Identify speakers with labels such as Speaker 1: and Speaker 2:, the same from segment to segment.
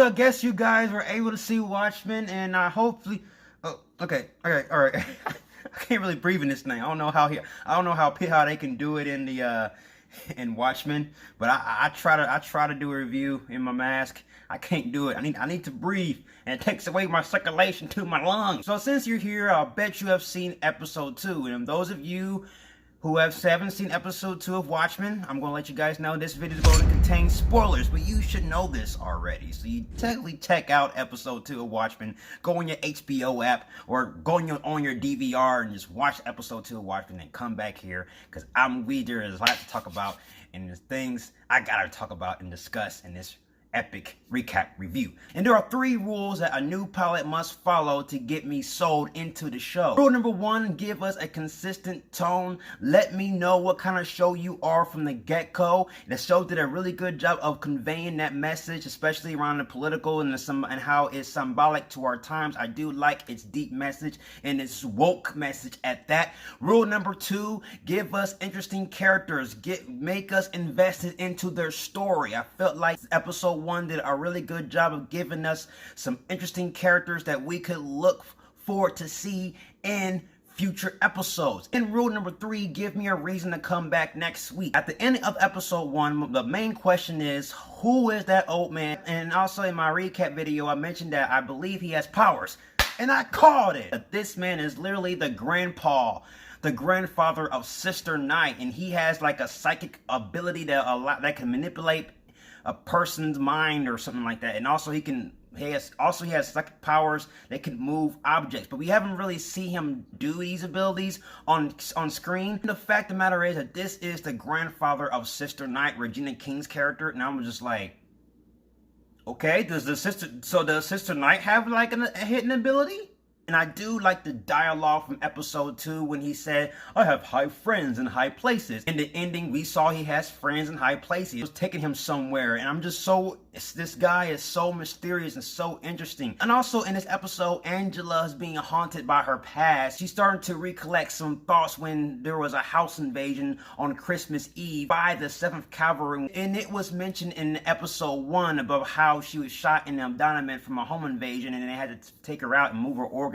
Speaker 1: I guess you guys were able to see Watchmen, and hopefully, oh, okay, all right. I can't really breathe in this thing. I don't know how they can do it in the in Watchmen, but I try to do a review in my mask. I can't do it. I need to breathe, and it takes away my circulation to my lungs. So since you're here, I'll bet you have seen episode 2, and those of you who haven't seen episode 2 of Watchmen, I'm going to let you guys know this video is going to contain spoilers, but you should know this already. So you technically check out episode 2 of Watchmen, go on your HBO app, or go on your DVR and just watch episode 2 of Watchmen and come back here, because there's a lot to talk about, and there's things I gotta talk about and discuss in this epic recap review. And there are 3 rules that a new pilot must follow to get me sold into the show. Rule number 1, give us a consistent tone. Let me know what kind of show you are from the get-go. The show did a really good job of conveying that message, especially around the political and how it's symbolic to our times. I do like its deep message and its woke message at that. Rule number 2, give us interesting characters. Make us invested into their story. I felt like episode 1 did a really good job of giving us some interesting characters that we could look forward to see in future episodes. And rule number 3, give me a reason to come back next week. At the end of episode 1, the main question is, who is that old man? And also in my recap video, I mentioned that I believe he has powers. And I called it. This man is literally the grandpa, the grandfather of Sister Night, and he has like a psychic ability that can manipulate a person's mind or something like that. And also he has psychic powers that can move objects, but we haven't really seen him do these abilities on screen. The fact of the matter is that this is the grandfather of Sister Night, Regina King's character, and I'm just like, okay, does Sister Night have like a hidden ability? And I do like the dialogue from episode 2 when he said, I have high friends in high places. In the ending, we saw he has friends in high places. It was taking him somewhere. And I'm just this guy is so mysterious and so interesting. And also in this episode, Angela is being haunted by her past. She's starting to recollect some thoughts when there was a house invasion on Christmas Eve by the 7th Cavalry. And it was mentioned in episode 1 about how she was shot in the abdomen from a home invasion, and they had to take her out and move her organs,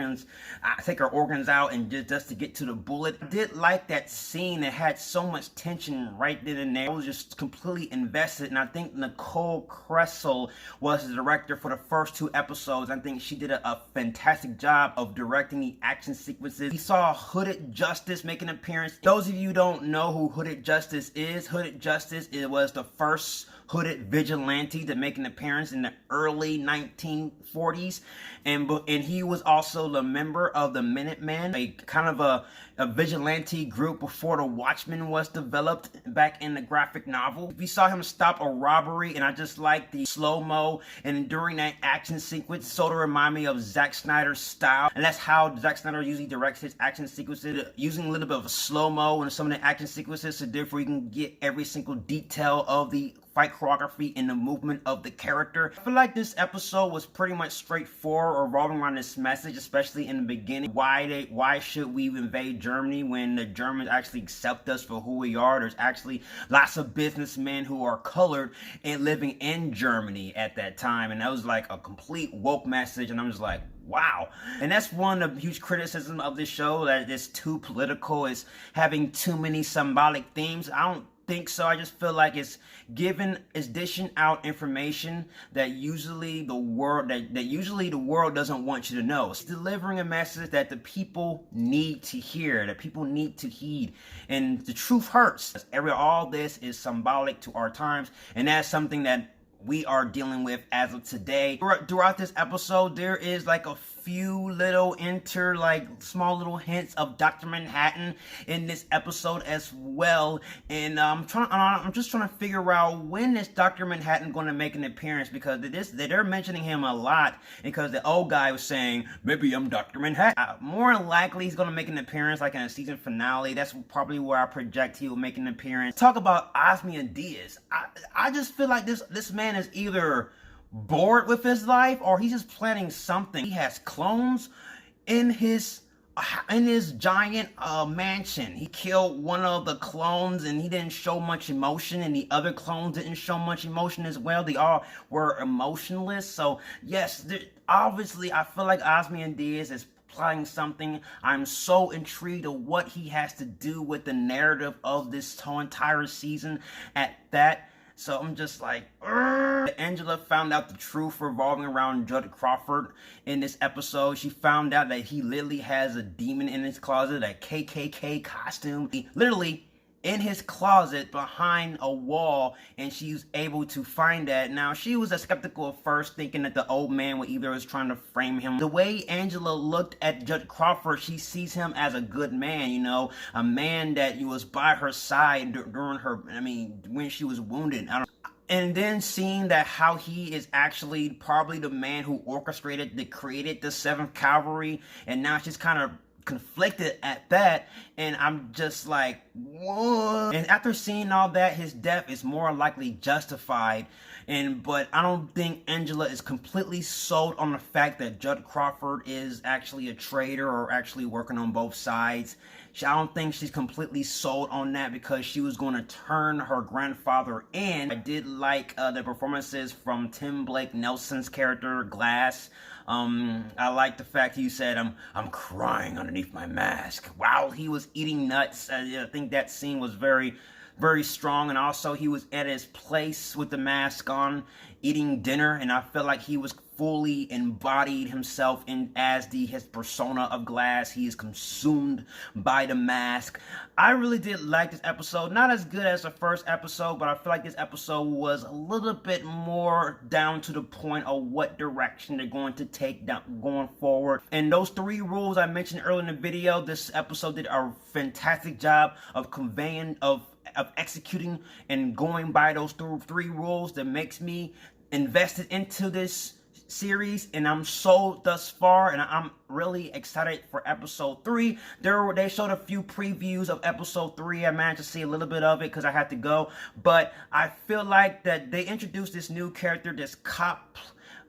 Speaker 1: out and just to get to the bullet. I did like that scene. It had so much tension right then and there. I was just completely invested, and I think Nicole Kressel was the director for the first 2 episodes. I think she did a fantastic job of directing the action sequences. We saw Hooded Justice make an appearance. Those of you who don't know who Hooded Justice is, it was the first hooded vigilante to make an appearance in the early 1940s, and he was also the member of the Minutemen, a kind of a vigilante group before the Watchmen was developed back in the graphic novel. We saw him stop a robbery, and I just like the slow-mo, and during that action sequence, sort of remind me of Zack Snyder's style, and that's how Zack Snyder usually directs his action sequences, using a little bit of a slow-mo in some of the action sequences, so therefore you can get every single detail of the fight choreography and the movement of the character. I feel like this episode was pretty much straightforward, revolving around this message, especially in the beginning. Why should we invade Germany when the Germans actually accept us for who we are? There's actually lots of businessmen who are colored and living in Germany at that time, and that was like a complete woke message, and I'm just like, wow. And that's one of the huge criticisms of this show, that it's too political, it's having too many symbolic themes. I don't think so. I just feel like it's dishing out information that usually the world doesn't want you to know. It's delivering a message that the people need to hear, that people need to heed, and the truth hurts. All this is symbolic to our times, and that's something that we are dealing with as of today. Throughout this episode, there is like a few little small little hints of Dr. Manhattan in this episode as well, and I'm just trying to figure out when is Dr. Manhattan going to make an appearance, because they're mentioning him a lot, because the old guy was saying, maybe I'm Dr. Manhattan. More likely he's going to make an appearance like in a season finale. That's probably where I project he will make an appearance. Talk about Ozymandias. I just feel like this man is either bored with his life, or he's just planning something. He has clones in his in his giant mansion. He killed one of the clones and he didn't show much emotion, and the other clones didn't show much emotion as well. They all were emotionless. So yes, obviously I feel like Ozymandias is plotting something. I'm so intrigued of what he has to do with the narrative of this whole entire season at that. So I'm just like, Angela found out the truth revolving around Judge Crawford in this episode. She found out that he literally has a demon in his closet, a KKK costume. He literally in his closet behind a wall, and she's able to find that. Now, she was skeptical at first, thinking that the old man would either was trying to frame him. The way Angela looked at Judge Crawford, she sees him as a good man, you know, a man that was by her side during her, when she was wounded. And then seeing that how he is actually probably the man who created the 7th Cavalry, and now she's kind of conflicted at that, and I'm just like, what? And after seeing all that, his death is more likely justified, but I don't think Angela is completely sold on the fact that Judge Crawford is actually a traitor or actually working on both sides. I don't think she's completely sold on that, because she was going to turn her grandfather in. I did like the performances from Tim Blake Nelson's character, Glass. I like the fact he said, I'm crying underneath my mask while he was eating nuts. I think that scene was very, very strong. And also he was at his place with the mask on, eating dinner, and I felt like he was fully embodied himself as his persona of Glass. He is consumed by the mask. I really did like this episode. Not as good as the first episode, but I feel like this episode was a little bit more down to the point of what direction they're going to take going forward. And those 3 rules I mentioned earlier in the video, this episode did a fantastic job of conveying, of executing and going by those 3 rules that makes me invested into this series, and I'm sold thus far, and I'm really excited for episode 3. They showed a few previews of episode 3. I managed to see a little bit of it because I had to go, but I feel like that they introduced this new character, this cop.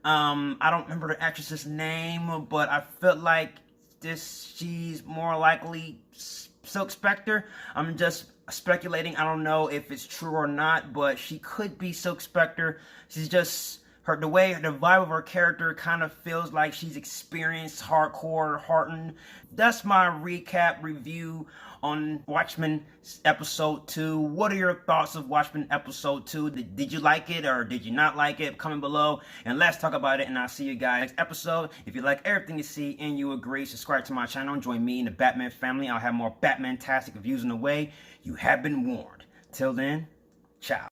Speaker 1: I don't remember the actress's name, but I feel like she's more likely Silk Spectre. I'm just speculating. I don't know if it's true or not, but she could be Silk Spectre. She's just the vibe of her character kind of feels like she's experienced, hardcore, hardened. That's my recap review on Watchmen episode 2. What are your thoughts of Watchmen episode 2? Did you like it or did you not like it? Comment below and let's talk about it, and I'll see you guys next episode. If you like everything you see and you agree, subscribe to my channel and join me in the Batman family. I'll have more Batman-tastic reviews in the way. You have been warned. Till then, ciao.